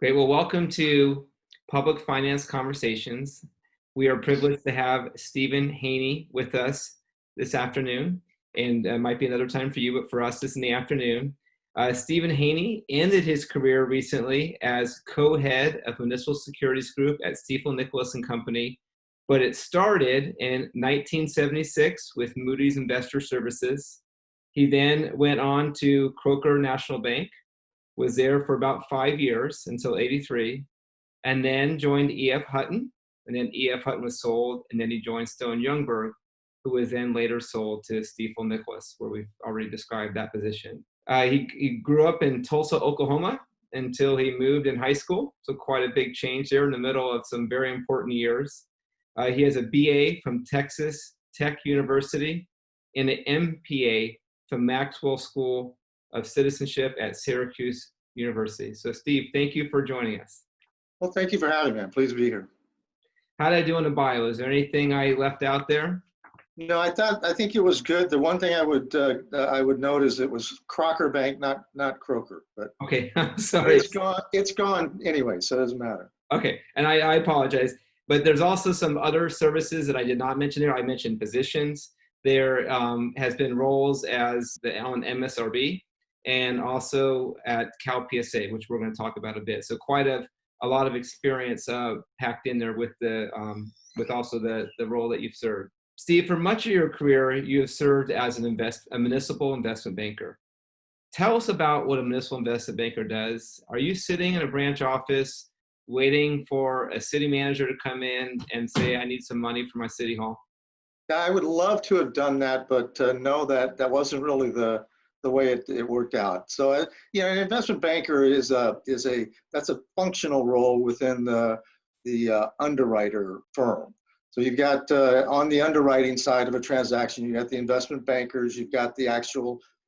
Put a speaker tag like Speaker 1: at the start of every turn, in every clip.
Speaker 1: Great. Well, welcome to Public Finance Conversations. We are privileged to have Stephen Heaney with us this afternoon, and might be another time for you, but for us, it's in the afternoon. Stephen Heaney ended his career recently as co-head of Municipal Securities Group at Stifel Nicolaus and Company, but it started in 1976 with Moody's Investor Services. He then went on to Croker National Bank, was there for about 5 years until 83, and then joined E.F. Hutton, and then E.F. Hutton was sold, and then he joined Stone Youngberg, who was then later sold to Stifel Nicolaus, where we've already described that position. He grew up in Tulsa, Oklahoma, until he moved in high school, so quite a big change there in the middle of some very important years. He has a BA from Texas Tech University and an MPA from Maxwell School of Citizenship at Syracuse University. So Steve, thank you for joining us.
Speaker 2: Well, thank you for having me. I'm pleased to be here.
Speaker 1: How did I do in the bio? Is there anything I left out there?
Speaker 2: No, I think it was good. The one thing I would note is it was Crocker Bank, not Croker. But
Speaker 1: okay, I'm sorry.
Speaker 2: It's gone anyway, so it doesn't matter.
Speaker 1: Okay, and I apologize. But there's also some other services that I did not mention there. I mentioned positions. There has been roles as on MSRB and also at Cal PSA, which we're going to talk about a bit. So quite a lot of experience packed in there with also the role that you've served. Steve, for much of your career, you have served as a municipal investment banker. Tell us about what a municipal investment banker does. Are you sitting in a branch office waiting for a city manager to come in and say, I need some money for my city hall?
Speaker 2: I would love to have done that, but no, that wasn't really the way it worked out. So, an investment banker that's a functional role within the underwriter firm. So you've got on the underwriting side of a transaction, you've got the investment bankers, you've got the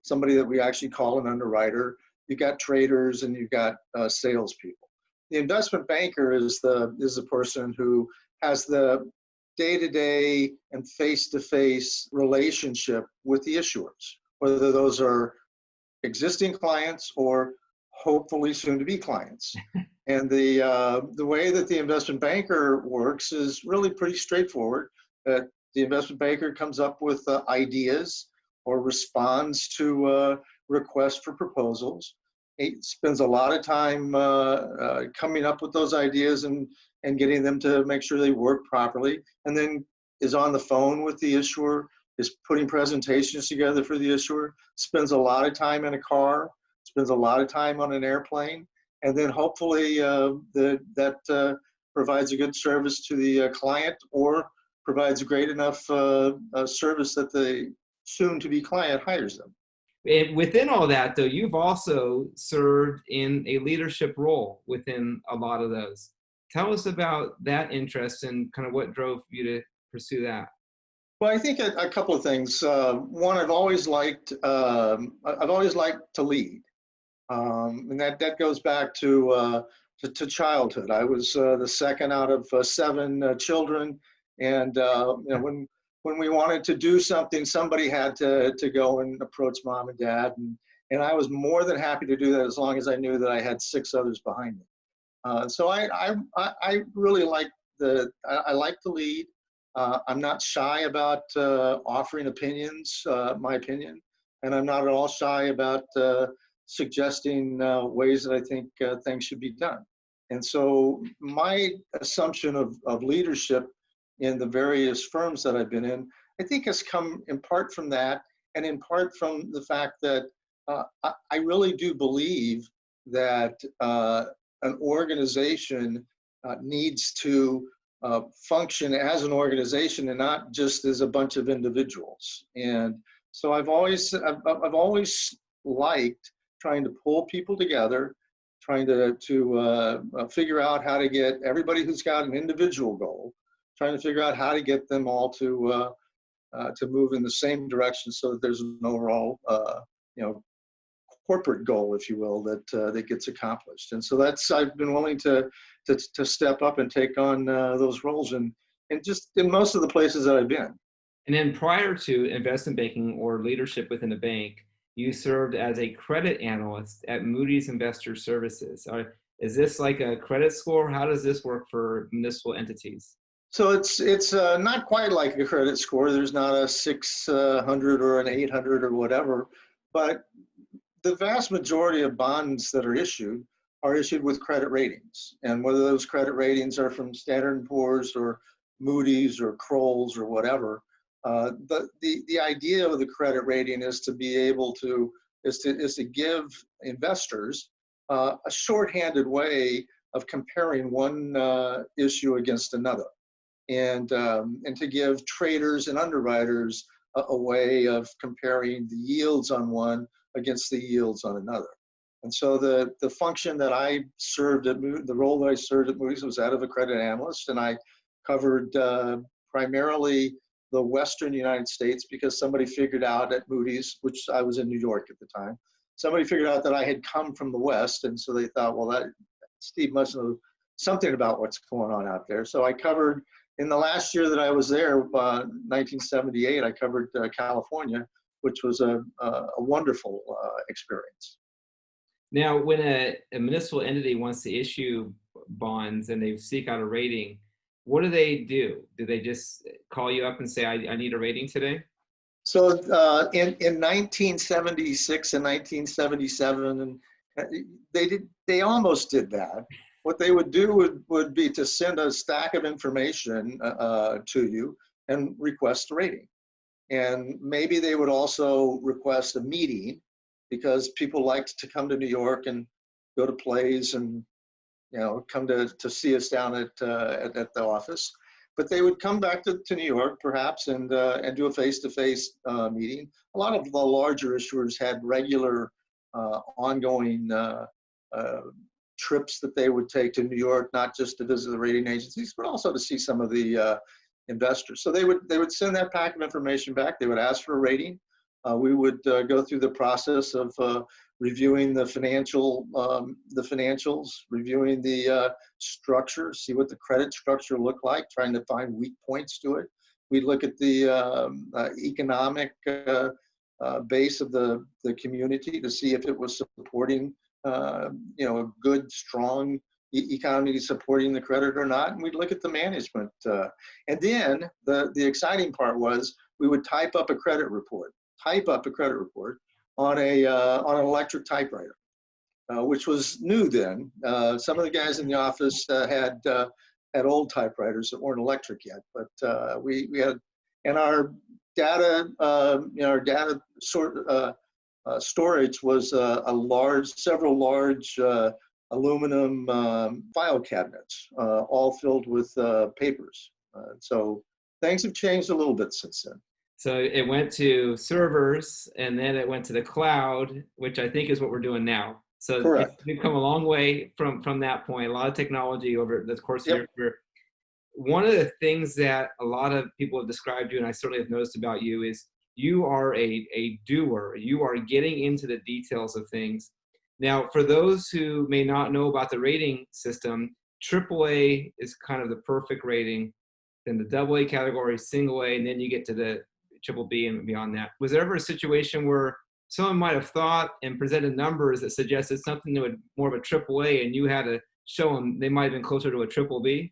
Speaker 2: somebody that we actually call an underwriter, you've got traders, and you've got salespeople. The investment banker is the person who has the day-to-day and face-to-face relationship with the issuers, whether those are existing clients or hopefully soon-to-be clients. And the way that the investment banker works is really pretty straightforward. The investment banker comes up with ideas or responds to requests for proposals. He spends a lot of time coming up with those ideas and getting them to make sure they work properly, and then is on the phone with the issuer, is putting presentations together for the issuer, spends a lot of time in a car, spends a lot of time on an airplane, and then hopefully that provides a good service to the client, or provides a great enough service that the soon-to-be client hires them.
Speaker 1: And within all that, though, you've also served in a leadership role within a lot of those. Tell us about that interest and kind of what drove you to pursue that.
Speaker 2: Well, I think a couple of things. One, I've always liked to lead, and that goes back to childhood. I was the second out of 7 children, and when we wanted to do something, somebody had to go and approach mom and dad, and I was more than happy to do that as long as I knew that I had 6 others behind me. So I really like I like to lead. I'm not shy about offering opinions, my opinion, and I'm not at all shy about suggesting ways that I think things should be done. And so my assumption of leadership in the various firms that I've been in, I think has come in part from that, and in part from the fact that I really do believe that an organization needs to function as an organization and not just as a bunch of individuals. And so I've always liked trying to pull people together, trying to figure out how to get everybody who's got an individual goal, trying to figure out how to get them all to move in the same direction, so that there's an overall corporate goal, if you will, that gets accomplished. And so I've been willing to step up and take on those roles, and just in most of the places that I've been.
Speaker 1: And then prior to investment banking or leadership within a bank, you served as a credit analyst at Moody's Investor Services. Is this like a credit score? How does this work for municipal entities?
Speaker 2: So it's not quite like a credit score. There's not a 600 or an 800 or whatever, but the vast majority of bonds that are issued with credit ratings. And whether those credit ratings are from Standard & Poor's or Moody's or Kroll's or whatever, the idea of the credit rating is to be able to, is to give investors a shorthanded way of comparing one issue against another. And to give traders and underwriters a way of comparing the yields on one against the yields on another. And so the function that I served at the role that I served at Moody's was that of a credit analyst, and I covered primarily the Western United States because somebody figured out at Moody's, which I was in New York at the time, somebody figured out that I had come from the West, and so they thought, well, that Steve must know something about what's going on out there. So I covered, in the last year that I was there, 1978, I covered California, which was a wonderful experience.
Speaker 1: Now, when a municipal entity wants to issue bonds and they seek out a rating, what do they do? Do they just call you up and say, I need a rating today?
Speaker 2: So in 1976 and 1977, and they almost did that. What they would do would be to send a stack of information to you and request a rating. And maybe they would also request a meeting because people liked to come to New York and go to plays and, you know, come to see us down at the office. But they would come back to New York perhaps and do a face-to-face meeting. A lot of the larger issuers had regular ongoing trips that they would take to New York, not just to visit the rating agencies, but also to see some of the investors. So they would send that pack of information back. They would ask for a rating. We would go through the process of reviewing the financials, reviewing the structure, see what the credit structure looked like, trying to find weak points to it. We'd look at the economic base of the community to see if it was supporting, you know, a good, strong economy supporting the credit or not. And we'd look at the management. And then the exciting part was we would type up a credit report on an electric typewriter, which was new then. Some of the guys in the office had old typewriters that weren't electric yet, but we had, and our data, you know, our data storage was several large aluminum file cabinets, all filled with papers. So things have changed a little bit since then.
Speaker 1: So it went to servers and then it went to the cloud, which I think is what we're doing now. So
Speaker 2: Correct.
Speaker 1: we've come a long way from that point, a lot of technology over the course of your career. One of the things that a lot of people have described you, and I certainly have noticed about you, is you are a doer. You are getting into the details of things. Now, for those who may not know about the rating system, AAA is kind of the perfect rating. Then the AA category, single A, and then you get to the triple B and beyond that. Was there ever a situation where someone might have thought and presented numbers that suggested something that would more of a triple A and you had to show them they might have been closer to a triple B?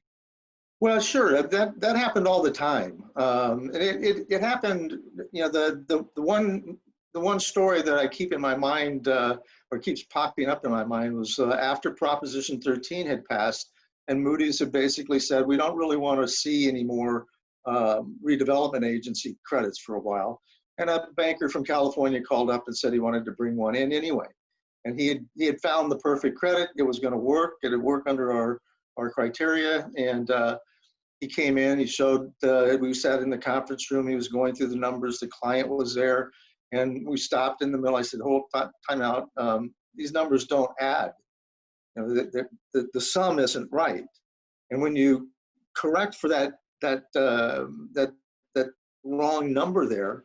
Speaker 2: Well, sure. That happened all the time. And it happened, you know, the one story that I keep in my mind or keeps popping up in my mind was after Proposition 13 had passed and Moody's had basically said, we don't really want to see any more redevelopment agency credits for a while. And a banker from California called up and said he wanted to bring one in anyway. And he had found the perfect credit. It was going to work. It would work under our criteria. And he came in, he showed, we sat in the conference room, he was going through the numbers, the client was there, and we stopped in the middle. I said, hold, time out. These numbers don't add. You know, the sum isn't right. And when you correct for that wrong number there,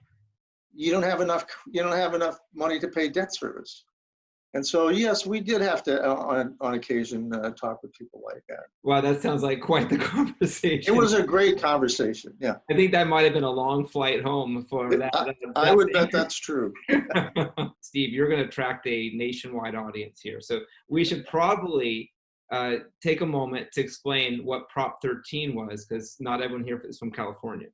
Speaker 2: you don't have enough money to pay debt service. And so, yes, we did have to, on occasion, talk with people like that.
Speaker 1: Wow, that sounds like quite the conversation.
Speaker 2: It was a great conversation, yeah.
Speaker 1: I think that might have been a long flight home for that.
Speaker 2: I would bet that's true.
Speaker 1: Steve, you're going to attract a nationwide audience here. So we should probably take a moment to explain what Prop 13 was, because not everyone here is from California.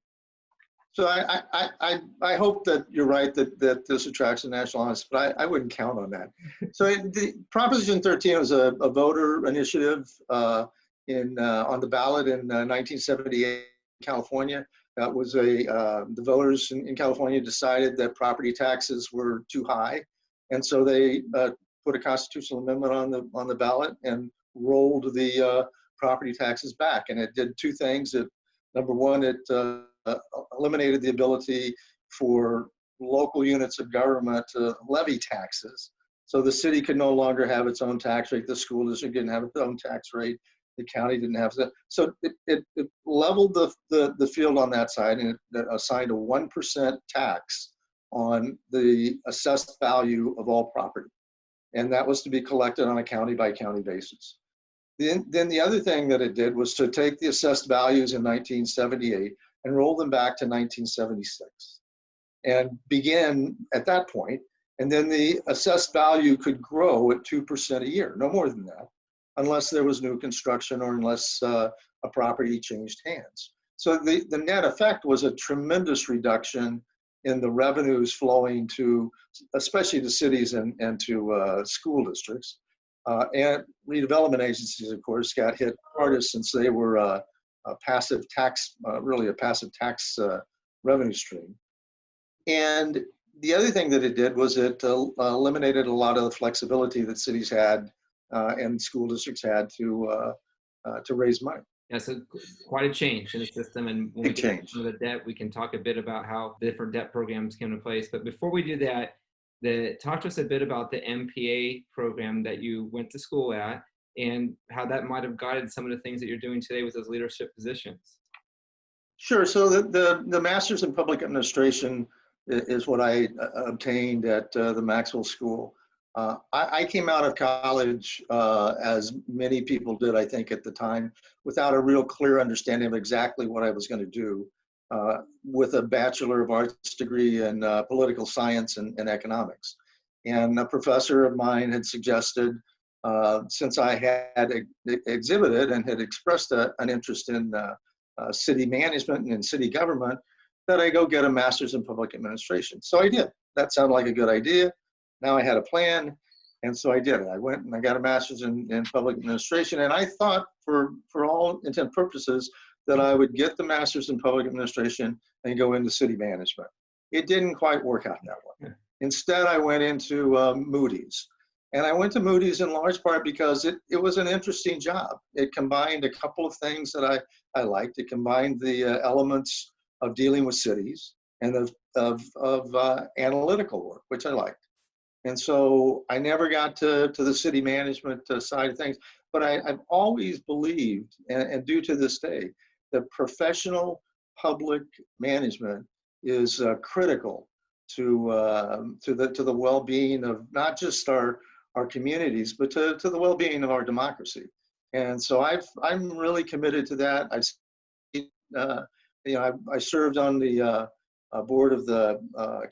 Speaker 2: So I hope that you're right that this attracts a national audience, but I wouldn't count on that. So the Proposition 13 was a voter initiative on the ballot in 1978 in California. That was the voters in California decided that property taxes were too high, and so they put a constitutional amendment on the ballot and rolled the property taxes back. And it did two things. Number one, it eliminated the ability for local units of government to levy taxes. So the city could no longer have its own tax rate. The school district didn't have its own tax rate. The county didn't have that. So it leveled the field on that side, and it assigned a 1% tax on the assessed value of all property. And that was to be collected on a county by county basis. Then the other thing that it did was to take the assessed values in 1978 and roll them back to 1976 and begin at that point. And then the assessed value could grow at 2% a year, no more than that, unless there was new construction or unless a property changed hands. So the net effect was a tremendous reduction in the revenues flowing to, especially to cities and to school districts. And redevelopment agencies, of course, got hit hardest since they were a passive tax, really a passive tax revenue stream. And the other thing that it did was it eliminated a lot of the flexibility that cities had and school districts had to raise money.
Speaker 1: Yeah, so quite a change in the system. And when we get into the debt, we can talk a bit about how different debt programs came into place. But before we do that, talk to us a bit about the MPA program that you went to school at and how that might have guided some of the things that you're doing today with those leadership positions.
Speaker 2: Sure. So the Master's in Public Administration is what I obtained at the Maxwell School. I came out of college, as many people did, I think, at the time, without a real clear understanding of exactly what I was going to do, with a Bachelor of Arts degree in political science and economics. And a professor of mine had suggested, since I had exhibited and had expressed an interest in city management and in city government, that I go get a Master's in Public Administration. So I did. That sounded like a good idea. Now I had a plan, and so I did it. I went and I got a Master's in Public Administration, and I thought, for all intent and purposes, that I would get the Master's in Public Administration and go into city management. It didn't quite work out that way. Instead, I went into Moody's. And I went to Moody's in large part because it was an interesting job. It combined a couple of things that I liked. It combined the elements of dealing with cities and of analytical work, which I liked. And so I never got to the city management side of things, but I've always believed, and do to this day, that professional public management is critical to the well-being of not just our communities, but to the well-being of our democracy. And so I'm really committed to that. I served on the board of the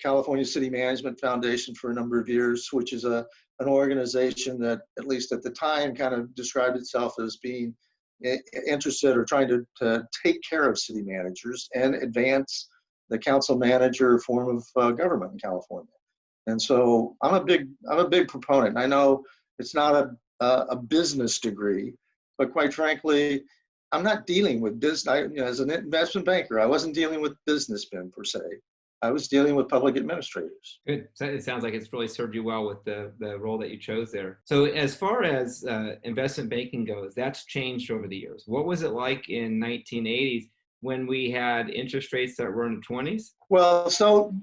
Speaker 2: California City Management Foundation for a number of years, which is an organization that, at least at the time, kind of described itself as being interested or trying to take care of city managers and advance the council manager form of government in California. And so I'm a big proponent. I know it's not a business degree, but quite frankly, I'm not dealing with business. As an investment banker, I wasn't dealing with businessmen per se. I was dealing with public administrators.
Speaker 1: Good. So it sounds like it's really served you well with the role that you chose there. So as far as investment banking goes, that's changed over the years. What was it like in 1980s when we had interest rates that were in the 20s?
Speaker 2: Well, so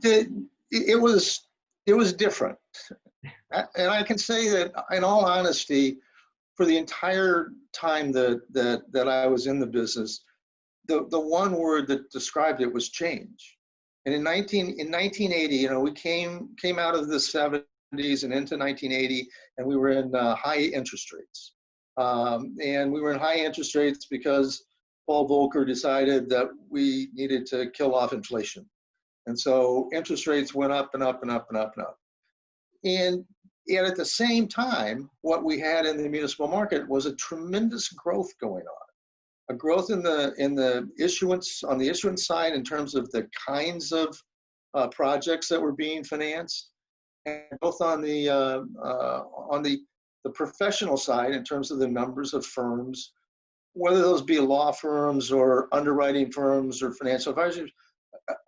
Speaker 2: it was different. And I can say that, in all honesty, for the entire time that I was in the business, the one word that described it was change. And in 1980, we came out of the 70s and into 1980, and we were in high interest rates. And we were in high interest rates because Paul Volcker decided that we needed to kill off inflation. And so interest rates went up and up and up and up and up. And Yet at the same time, what we had in the municipal market was a tremendous growth going on. A growth in the issuance, on the issuance side, in terms of the kinds of projects that were being financed, and both on the professional side in terms of the numbers of firms, whether those be law firms or underwriting firms or financial advisors,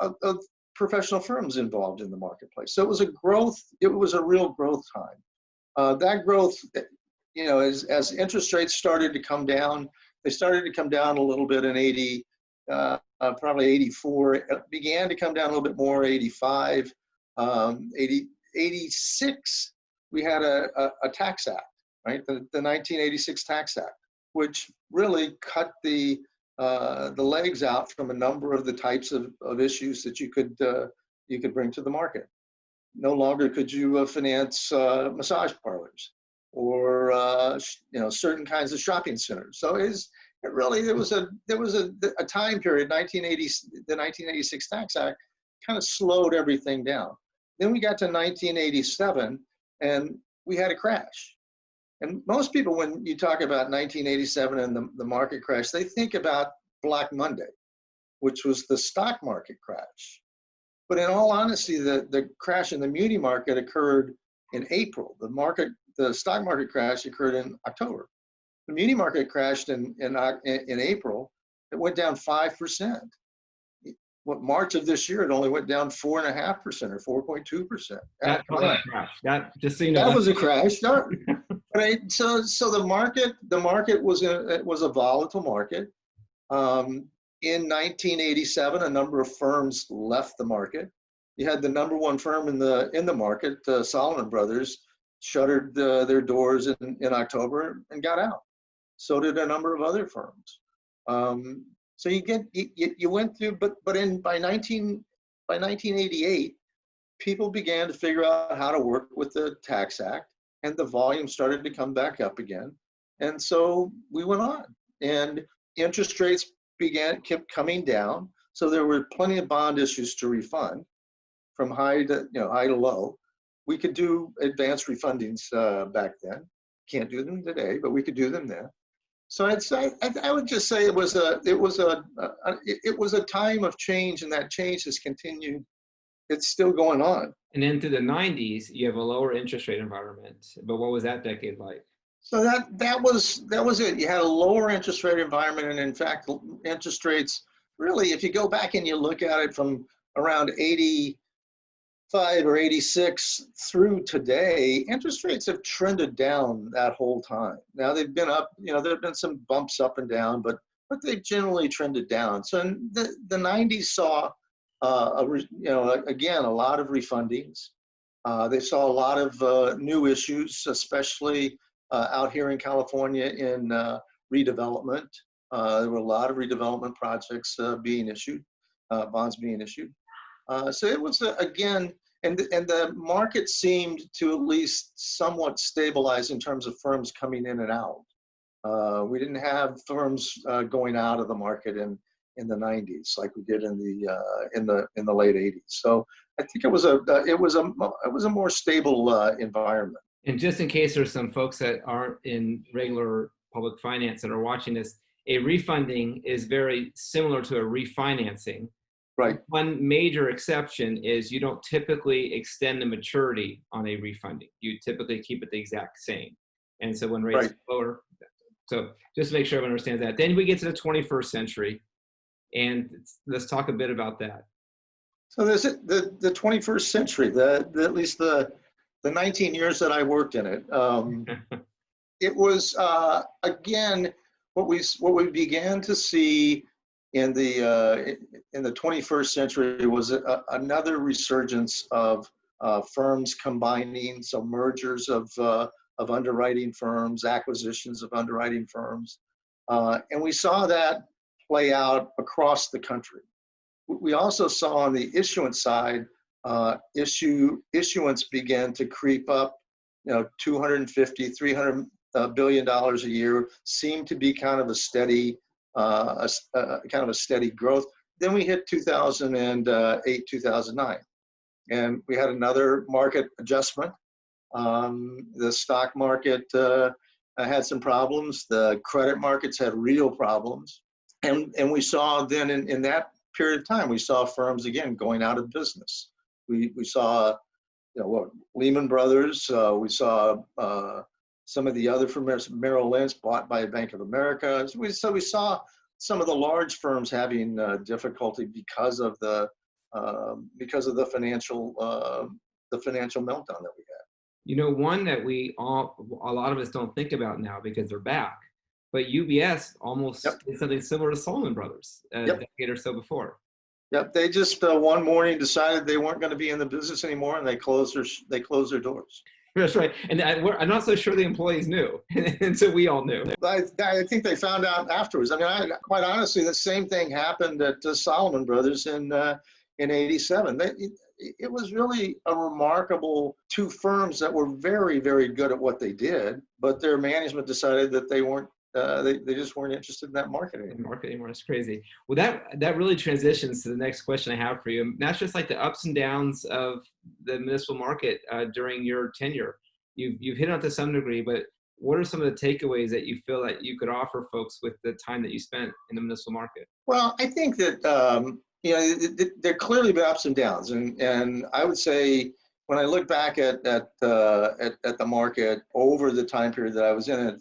Speaker 2: of professional firms involved in the marketplace. So it was a growth, it was a real growth time. That growth, as interest rates started to come down, they started to come down a little bit in 80, probably 84. It began to come down a little bit more, 85, 86. We had a tax act, right? The 1986 Tax Act, which really cut the legs out from a number of the types of issues that you could bring to the market. No longer could you finance massage parlors or certain kinds of shopping centers. So there was a time period, the 1986 Tax Act kind of slowed everything down. Then we got to 1987 and we had a crash. And most people, when you talk about 1987 and the market crash, they think about Black Monday, which was the stock market crash. But in all honesty, the crash in the muni market occurred in April. The stock market crash occurred in October. The muni market crashed in April. It went down 5%. March of this year, it only went down 4.5% or 4.2%.
Speaker 1: That was a crash. That, just so you know,
Speaker 2: that was a crash. No, right. So the market was a volatile market. In 1987, a number of firms left the market. You had the number one firm in the market, Solomon Brothers, shuttered their doors in October and got out. So did a number of other firms. So you went through, but by 1988, people began to figure out how to work with the Tax Act, and the volume started to come back up again. And so we went on, and interest rates kept coming down. So there were plenty of bond issues to refund from high to low. We could do advanced refundings back then. Can't do them today, but we could do them then. So I would just say it was a time of change, and that change has continued. It's still going on.
Speaker 1: And then through the 90s, you have a lower interest rate environment. But what was that decade like?
Speaker 2: So that was it. You had a lower interest rate environment, and in fact, interest rates really, if you go back and you look at it from around 85 or 86 through today, interest rates have trended down that whole time. Now they've been up, there have been some bumps up and down, but they've generally trended down. So in the 90s saw, again, a lot of refundings. They saw a lot of new issues, especially out here in California in redevelopment. There were a lot of redevelopment projects being issued, bonds being issued. So it was, again, and the market seemed to at least somewhat stabilize in terms of firms coming in and out. We didn't have firms going out of the market in the 90s like we did in the late 80s. So I think it was a more stable environment.
Speaker 1: And just in case there's some folks that aren't in regular public finance that are watching this, a refunding is very similar to a refinancing.
Speaker 2: Right.
Speaker 1: One major exception is you don't typically extend the maturity on a refunding. You typically keep it the exact same. And so when rates are lower, so just to make sure everyone understands that. Then we get to the 21st century, and let's talk a bit about that.
Speaker 2: So there's the 21st century, at least the 19 years that I worked in it. It was again what we began to see in the 21st century was another resurgence of firms combining, so mergers of underwriting firms, acquisitions of underwriting firms, and we saw that play out across the country. We also saw on the issuance side, issuance began to creep up. $250, $300 billion a year seemed to be kind of a steady growth. Then we hit 2008, 2009, and we had another market adjustment. The stock market had some problems. The credit markets had real problems. And we saw then in that period of time, we saw firms again going out of business. We saw, Lehman Brothers. We saw some of the other firms, Merrill Lynch bought by Bank of America. So we saw some of the large firms having difficulty because of the financial meltdown that we had.
Speaker 1: One that a lot of us don't think about now because they're back, but UBS almost
Speaker 2: Yep.
Speaker 1: did something similar to Salomon Brothers a
Speaker 2: Yep.
Speaker 1: decade or so before.
Speaker 2: Yep, they just one morning decided they weren't going to be in the business anymore, and they closed their doors.
Speaker 1: That's right. And I'm not so sure the employees knew, and so we all knew.
Speaker 2: I think they found out afterwards. I mean, quite honestly, the same thing happened at Salomon Brothers in '87. It was really a remarkable two firms that were very, very good at what they did, but their management decided that they weren't. They just weren't interested in that market anymore.
Speaker 1: Market anymore. It's crazy. Well, that really transitions to the next question I have for you. And that's just like the ups and downs of the municipal market during your tenure. You've hit on it to some degree, but what are some of the takeaways that you feel that you could offer folks with the time that you spent in the municipal market?
Speaker 2: Well, I think that there clearly been ups and downs, and I would say when I look back at the market over the time period that I was in it,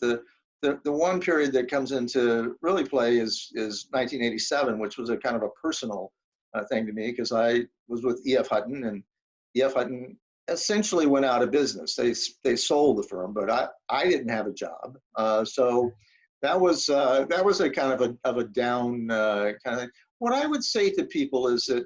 Speaker 2: the one period that comes into really play is 1987, which was a kind of a personal thing to me because I was with E.F. Hutton, and E.F. Hutton essentially went out of business. They sold the firm, but I didn't have a job, so that was a kind of a down kind of thing. What I would say to people is that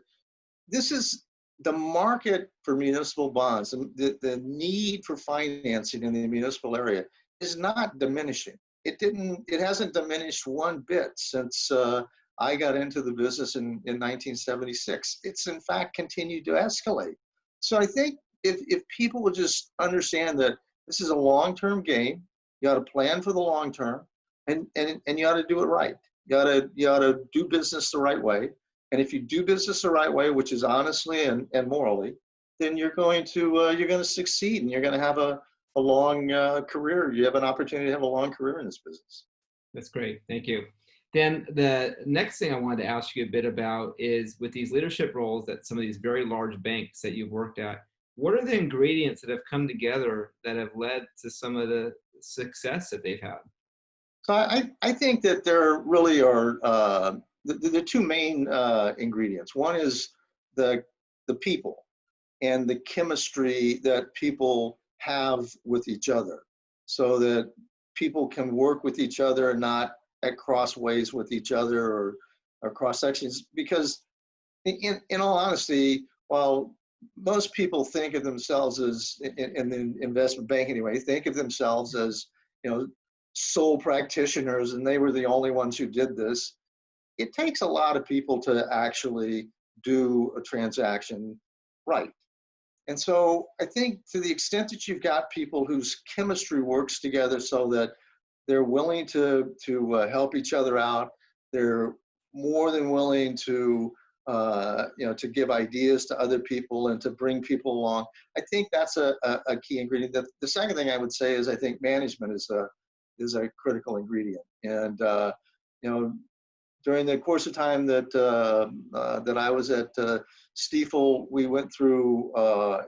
Speaker 2: this is the market for municipal bonds. The need for financing in the municipal area is not diminishing. It hasn't diminished one bit since I got into the business in 1976. It's in fact continued to escalate. So I think if people would just understand that this is a long-term game, you ought to plan for the long term, and you ought to do it right. You ought to do business the right way. And if you do business the right way, which is honestly and morally, then you're going to succeed, and you're going to have a long career. You have an opportunity to have a long career in this business.
Speaker 1: That's great. Thank you. Dan, the next thing I wanted to ask you a bit about is with these leadership roles at some of these very large banks that you've worked at, what are the ingredients that have come together that have led to some of the success that they've had?
Speaker 2: So I think that there really are the two main ingredients. One is the people and the chemistry that people have with each other, so that people can work with each other and not at crossways with each other or cross sections. Because in all honesty, while most people think of themselves as in the investment bank anyway, think of themselves as sole practitioners, and they were the only ones who did this. It takes a lot of people to actually do a transaction right. And so I think to the extent that you've got people whose chemistry works together so that they're willing to help each other out, they're more than willing to to give ideas to other people and to bring people along. I think that's a key ingredient. The second thing I would say is I think management is a critical ingredient. And during the course of time that I was at Stiefel, we went through,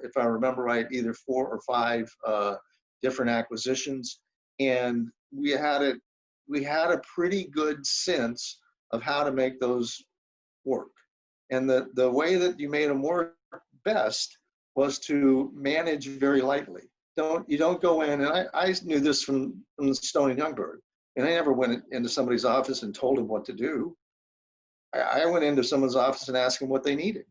Speaker 2: if I remember right, either 4 or 5 different acquisitions, and we had a pretty good sense of how to make those work. And the way that you made them work best was to manage very lightly. You don't go in, and I knew this from Stone and Youngberg, and I never went into somebody's office and told them what to do. I went into someone's office and asked them what they needed.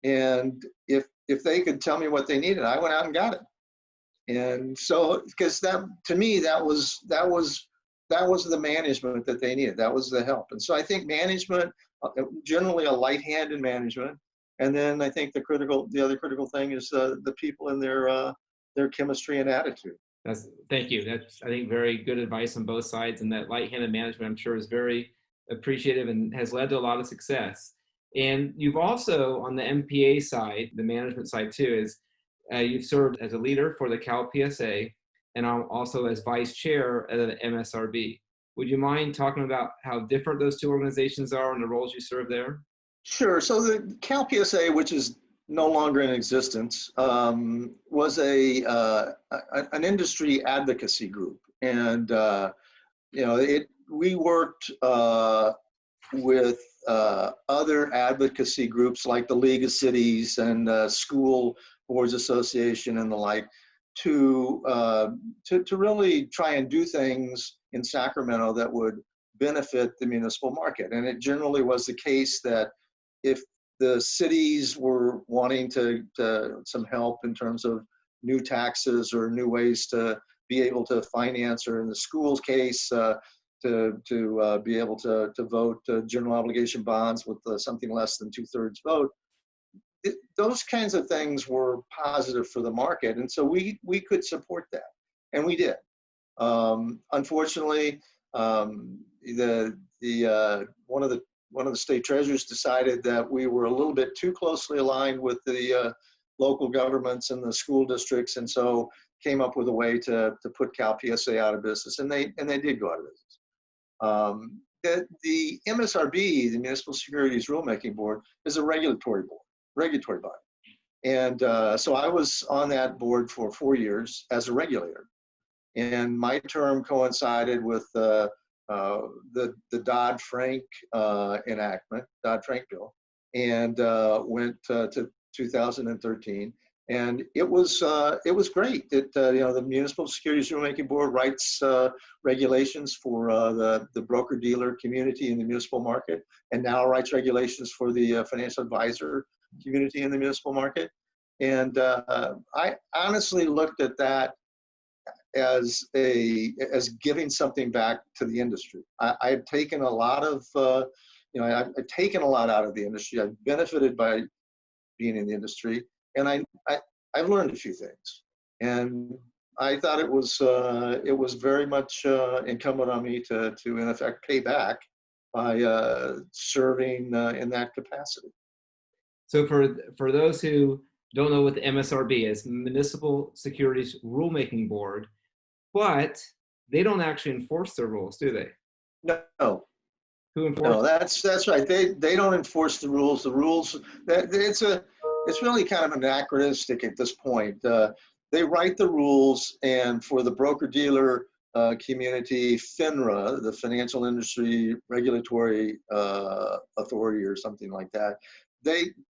Speaker 2: And if they could tell me what they needed, I went out and got it. And so, because that, to me, that was the management that they needed. That was the help. And so I think management, generally a light hand in management. And then I think the other critical thing is the people and their chemistry and attitude.
Speaker 1: Thank you. That's, I think, very good advice on both sides. And that light-handed management, I'm sure, is very appreciative and has led to a lot of success. And you've also, on the MPA side, the management side too, is You've served as a leader for the Cal PSA and also as vice chair at the MSRB. Would you mind talking about how different those two organizations are and the roles you serve there?
Speaker 2: Sure. So the Cal PSA, which is no longer in existence, was an industry advocacy group, and we worked with other advocacy groups like the League of Cities and School Boards Association and the like to really try and do things in Sacramento that would benefit the municipal market. And it generally was the case that if the cities were wanting to some help in terms of new taxes or new ways to be able to finance, or in the schools case, to be able to vote general obligation bonds with something less than 2/3 vote, those kinds of things were positive for the market, and so we could support that, and we did. Unfortunately, one of the state treasurers decided that we were a little bit too closely aligned with the local governments and the school districts, and so came up with a way to put Cal PSA out of business, and they did go out of business. The MSRB, the Municipal Securities Rulemaking Board, is a regulatory body. And so I was on that board for 4 years as a regulator. And my term coincided with the Dodd-Frank enactment, Dodd-Frank bill, and went to 2013. And it was great. The Municipal Securities Rulemaking Board writes regulations for the broker-dealer community in the municipal market, and now writes regulations for the financial advisor community in the municipal market. And I honestly looked at that as giving something back to the industry. I've taken a lot of I've taken a lot out of the industry. I've benefited by being in the industry, and I've learned a few things, and I thought it was very much incumbent on me to in effect pay back by serving in that capacity.
Speaker 1: So for those who don't know what the MSRB is, Municipal Securities Rulemaking Board, but they don't actually enforce their rules, do they?
Speaker 2: No.
Speaker 1: Who enforces?
Speaker 2: No, that's right. They don't enforce the rules. The rules it's really kind of anachronistic at this point. They write the rules, and for the broker-dealer community, FINRA, the Financial Industry Regulatory Authority or something like that,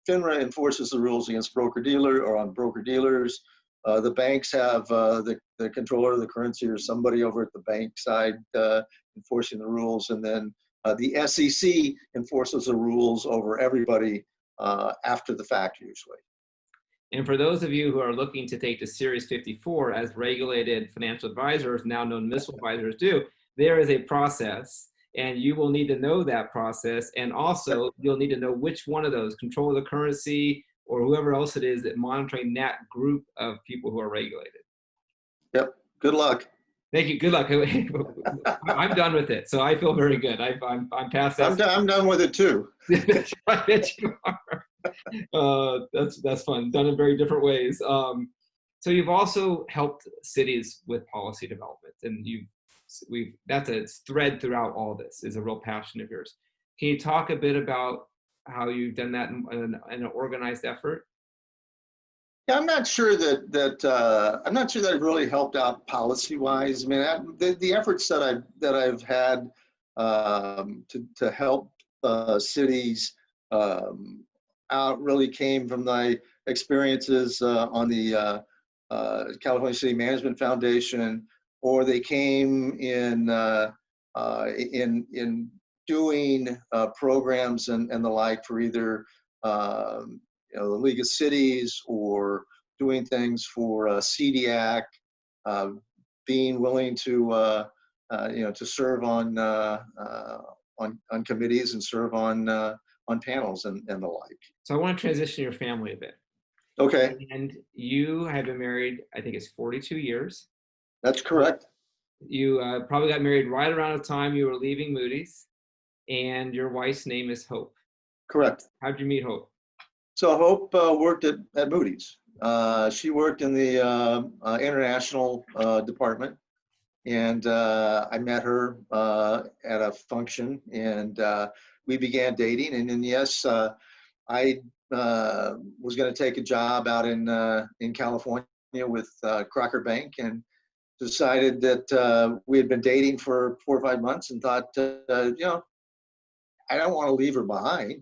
Speaker 2: FINRA enforces the rules against broker-dealer or on broker-dealers. The banks have the controller of the currency or somebody over at the bank side enforcing the rules, and then the SEC enforces the rules over everybody after the fact, usually.
Speaker 1: And for those of you who are looking to take the Series 54 as regulated financial advisors, now known municipal advisors do, there is a process, and you will need to know that process. And also you'll need to know which one of those, control of the currency or whoever else it is that monitoring that group of people who are regulated.
Speaker 2: Yep. Good luck.
Speaker 1: Thank you. Good luck. I'm done with it, so I feel very good. I'm past that.
Speaker 2: I'm done with it too.
Speaker 1: I bet you are. That's fun. Done in very different ways. So you've also helped cities with policy development, and that's a thread throughout all this. Is a real passion of yours. Can you talk a bit about how you've done that in an organized effort?
Speaker 2: Yeah, I'm not sure that it really helped out policy-wise. I mean, the efforts that I've had to help cities out really came from my experiences on the California City Management Foundation, or they came in doing programs and the like for either the League of Cities, or doing things for CDAC, being willing to serve on committees and serve on panels and the like.
Speaker 1: So I want to transition your family a bit.
Speaker 2: Okay.
Speaker 1: And you have been married, I think it's 42 years.
Speaker 2: That's correct.
Speaker 1: You probably got married right around the time you were leaving Moody's, and your wife's name is Hope.
Speaker 2: Correct.
Speaker 1: How'd you meet Hope?
Speaker 2: So Hope worked at Moody's, She worked in the international department, and I met her at a function, and we began dating. And then, yes, I was going to take a job out in California with Crocker Bank, and decided that we had been dating for 4 or 5 months, and thought, I don't want to leave her behind.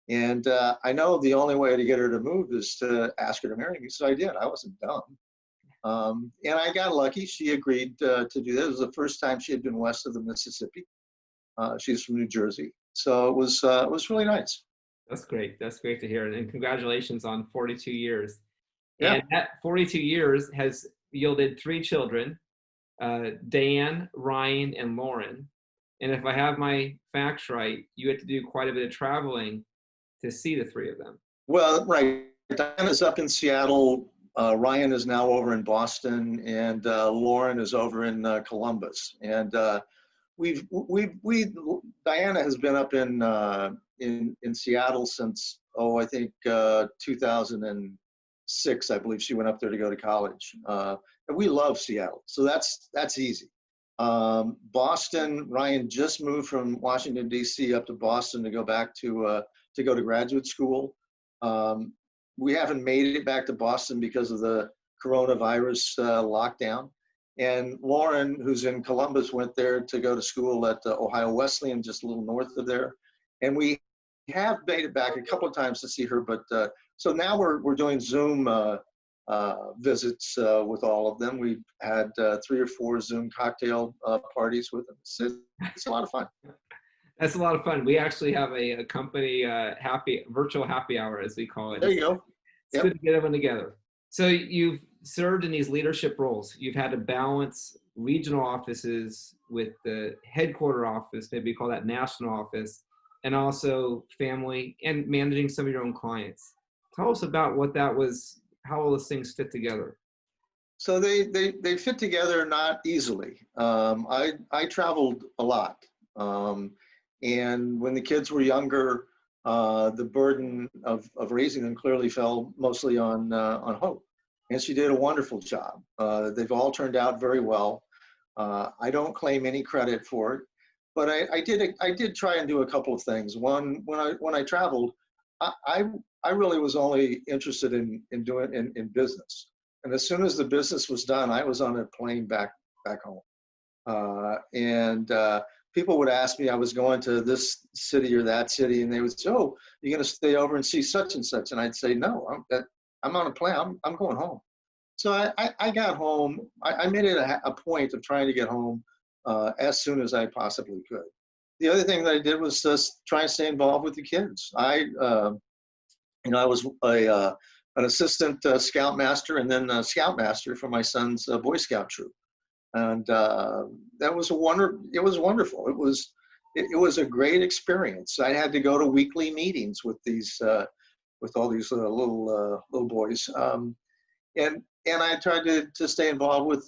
Speaker 2: And I know the only way to get her to move is to ask her to marry me. So I did. I wasn't dumb. And I got lucky. She agreed to do that. It was the first time she had been west of the Mississippi. She's from New Jersey. So it was really nice.
Speaker 1: That's great. That's great to hear. And congratulations on 42 years.
Speaker 2: Yeah.
Speaker 1: And that 42 years has yielded three children, Dan, Ryan, and Lauren. And if I have my facts right, you had to do quite a bit of traveling to see the three of them.
Speaker 2: Well, right. Diana's up in Seattle. Ryan is now over in Boston, and Lauren is over in Columbus. And we Diana has been up in Seattle since, I think 2006. I believe she went up there to go to college. And we love Seattle, so that's easy. Boston, Ryan just moved from Washington D.C. up to Boston to go back to go to graduate school. We haven't made it back to Boston because of the coronavirus lockdown. And Lauren, who's in Columbus, went there to go to school at Ohio Wesleyan, just a little north of there. And we have made it back a couple of times to see her, but so now we're doing Zoom visits with all of them. We've had 3 or 4 Zoom cocktail parties with them. It's a lot of fun.
Speaker 1: That's a lot of fun. We actually have a company virtual happy hour, as we call it.
Speaker 2: There you go.
Speaker 1: It's good to get everyone together. So you've served in these leadership roles. You've had to balance regional offices with the headquarter office, maybe call that national office, and also family and managing some of your own clients. Tell us about what that was, how all those things fit together.
Speaker 2: So they fit together not easily. I traveled a lot. And when the kids were younger, the burden of raising them clearly fell mostly on Hope. And she did a wonderful job. They've all turned out very well. I don't claim any credit for it, but I did try and do a couple of things. One, when I traveled, I really was only interested in doing in business. And as soon as the business was done, I was on a plane back home. And people would ask me, I was going to this city or that city, and they would say, "Oh, you're going to stay over and see such and such?" And I'd say, "No, I'm on a plane. I'm going home." So I got home. I made it a point of trying to get home as soon as I possibly could. The other thing that I did was just try and stay involved with the kids. I was an assistant scoutmaster, and then scoutmaster for my son's Boy Scout troop. And that was it was wonderful. It was a great experience. I had to go to weekly meetings with with all these little boys, and I tried to stay involved with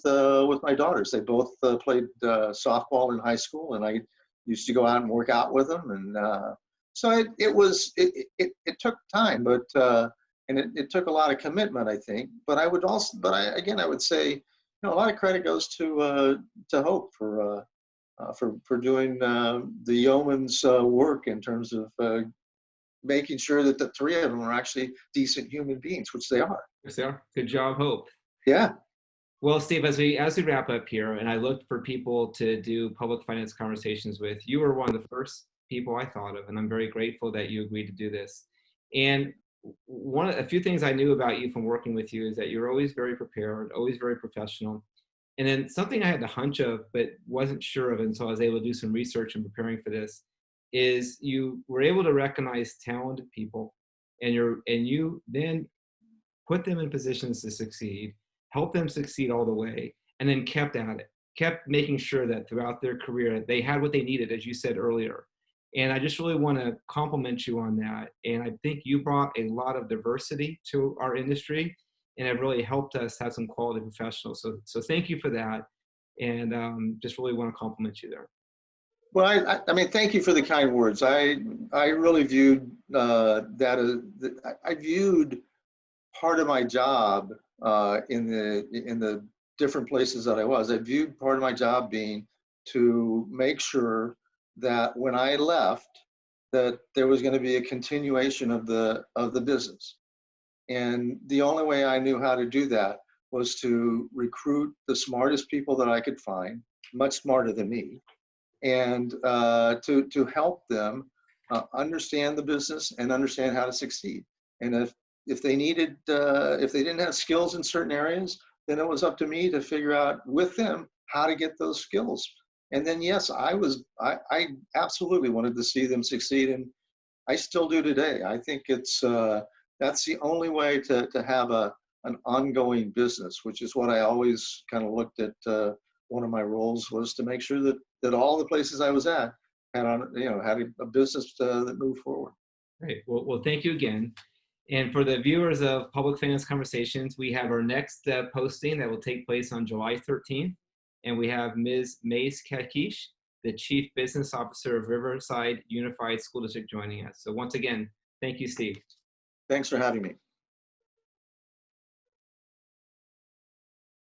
Speaker 2: my daughters. They both played softball in high school, and I used to go out and work out with them. And so it took time, but and it took a lot of commitment, I think. But I would say, a lot of credit goes to Hope for doing the yeoman's work in terms of making sure that the 3 of them are actually decent human beings, which they are.
Speaker 1: Yes, they are. Good job, Hope.
Speaker 2: Yeah.
Speaker 1: Well, Steve, as we wrap up here, and I looked for people to do public finance conversations with, you were one of the first people I thought of, and I'm very grateful that you agreed to do this. And a few things I knew about you from working with you is that you're always very prepared, always very professional. And then something I had the hunch of, but wasn't sure of until I was able to do some research and preparing for this, is you were able to recognize talented people, and you then put them in positions to succeed, help them succeed all the way, and then kept at it, kept making sure that throughout their career, they had what they needed, as you said earlier. And I just really want to compliment you on that. And I think you brought a lot of diversity to our industry, and it really helped us have some quality professionals. So thank you for that. And just really want to compliment you there.
Speaker 2: Well, I mean, thank you for the kind words. I really viewed that as, I viewed part of my job in the different places that I was. I viewed part of my job being to make sure that when I left, that there was going to be a continuation of the business. And the only way I knew how to do that was to recruit the smartest people that I could find, much smarter than me, and to help them understand the business and understand how to succeed. And if they needed if they didn't have skills in certain areas, then it was up to me to figure out with them how to get those skills. And then yes, I absolutely wanted to see them succeed, and I still do today. I think it's that's the only way to have an ongoing business, which is what I always kind of looked at. One of my roles was to make sure that all the places I was at had had a business that moved forward.
Speaker 1: Great. Well, thank you again. And for the viewers of Public Finance Conversations, we have our next posting that will take place on July 13th. And we have Ms. Mace Kakish, the Chief Business Officer of Riverside Unified School District, joining us. So once again, thank you, Steve.
Speaker 2: Thanks for having me.